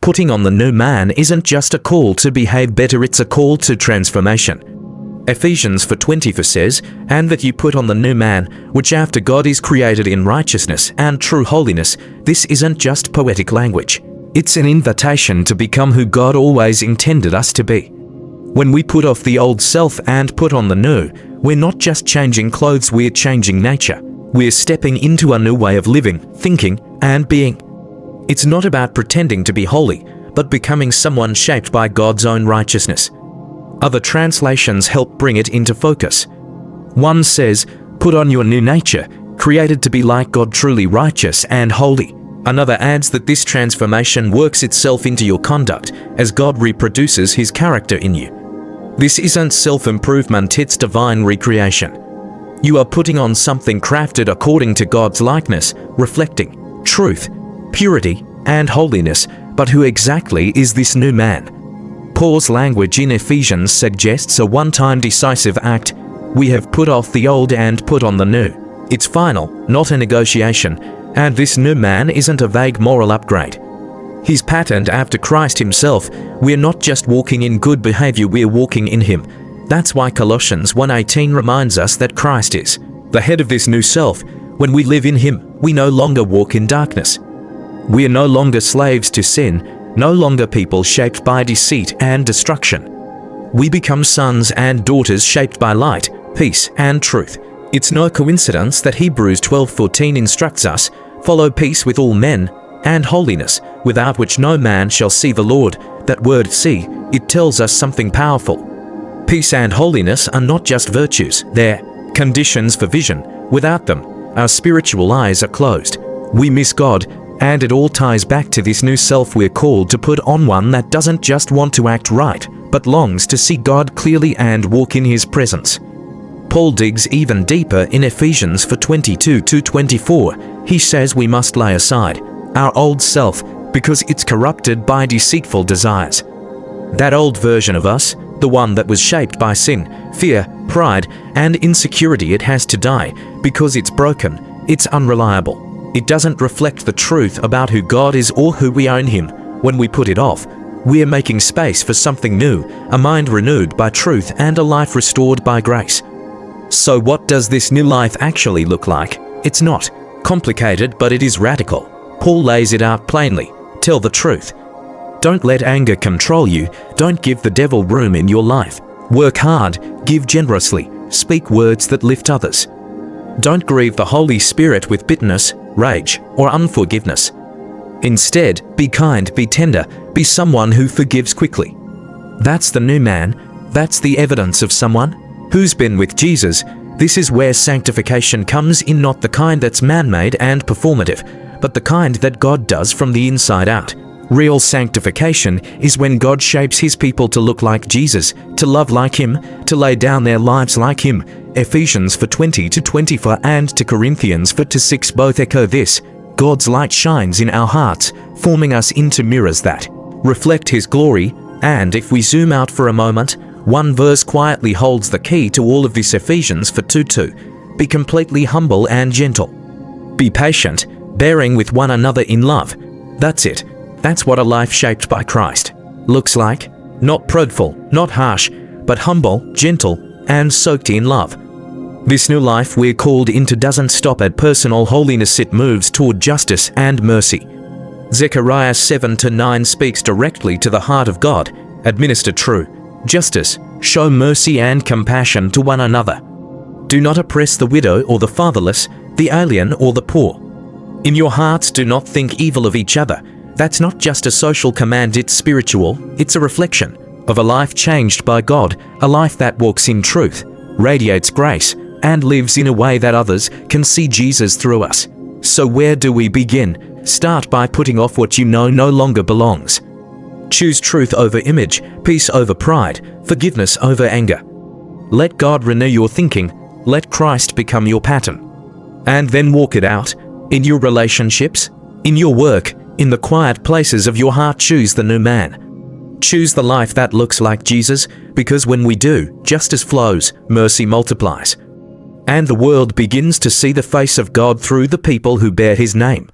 Putting on the new man isn't just a call to behave better, it's a call to transformation. Ephesians 4:20 says, "And that you put on the new man, which after God is created in righteousness and true holiness." This isn't just poetic language. It's an invitation to become who God always intended us to be. When we put off the old self and put on the new, we're not just changing clothes, we're changing nature. We're stepping into a new way of living, thinking, and being. It's not about pretending to be holy, but becoming someone shaped by God's own righteousness. Other translations help bring it into focus. One says, "Put on your new nature, created to be like God, truly righteous and holy." Another adds that this transformation works itself into your conduct as God reproduces His character in you. This isn't self-improvement, it's divine recreation. You are putting on something crafted according to God's likeness, reflecting truth, purity, and holiness. But who exactly is this new man? Paul's language in Ephesians suggests a one-time decisive act. We have put off the old and put on the new. It's final, not a negotiation, and this new man isn't a vague moral upgrade. He's patterned after Christ Himself. We're not just walking in good behavior, we're walking in Him. That's why Colossians 1:18 reminds us that Christ is the head of this new self. When we live in Him, we no longer walk in darkness. We are no longer slaves to sin, no longer people shaped by deceit and destruction. We become sons and daughters shaped by light, peace, and truth. It's no coincidence that Hebrews 12:14 instructs us, "Follow peace with all men, and holiness, without which no man shall see the Lord." That word "see," it tells us something powerful. Peace and holiness are not just virtues, they're conditions for vision. Without them, our spiritual eyes are closed. We miss God, and it all ties back to this new self we're called to put on, one that doesn't just want to act right, but longs to see God clearly and walk in His presence. Paul digs even deeper in Ephesians 4:22-24. He says we must lay aside our old self because it's corrupted by deceitful desires. That old version of us, the one that was shaped by sin, fear, pride, and insecurity, it has to die because it's broken, it's unreliable. It doesn't reflect the truth about who God is or who we are in Him. When we put it off, we're making space for something new, a mind renewed by truth and a life restored by grace. So what does this new life actually look like? It's not complicated, but it is radical. Paul lays it out plainly. Tell the truth. Don't let anger control you. Don't give the devil room in your life. Work hard, give generously, speak words that lift others. Don't grieve the Holy Spirit with bitterness, rage, or unforgiveness. Instead, be kind, be tender, be someone who forgives quickly. That's the new man. That's the evidence of someone who's been with Jesus. This is where sanctification comes in, not the kind that's man-made and performative, but the kind that God does from the inside out. Real sanctification is when God shapes His people to look like Jesus, to love like Him, to lay down their lives like Him. Ephesians 4:20-24 and 2 Corinthians 4:6 both echo this. God's light shines in our hearts, forming us into mirrors that reflect His glory. And if we zoom out for a moment, one verse quietly holds the key to all of this. Ephesians 4:2. Be completely humble and gentle. Be patient, bearing with one another in love. That's it. That's what a life shaped by Christ looks like. Not prideful, not harsh, but humble, gentle, and soaked in love. This new life we're called into doesn't stop at personal holiness, it moves toward justice and mercy. Zechariah 7:9 speaks directly to the heart of God. Administer true justice, show mercy and compassion to one another. Do not oppress the widow or the fatherless, the alien or the poor. In your hearts do not think evil of each other. That's not just a social command, it's spiritual. It's a reflection of a life changed by God, a life that walks in truth, radiates grace, and lives in a way that others can see Jesus through us. So where do we begin? Start by putting off what you know no longer belongs. Choose truth over image, peace over pride, forgiveness over anger. Let God renew your thinking. Let Christ become your pattern. And then walk it out in your relationships, in your work, in the quiet places of your heart. Choose the new man. Choose the life that looks like Jesus, because when we do, justice flows, mercy multiplies, and the world begins to see the face of God through the people who bear His name.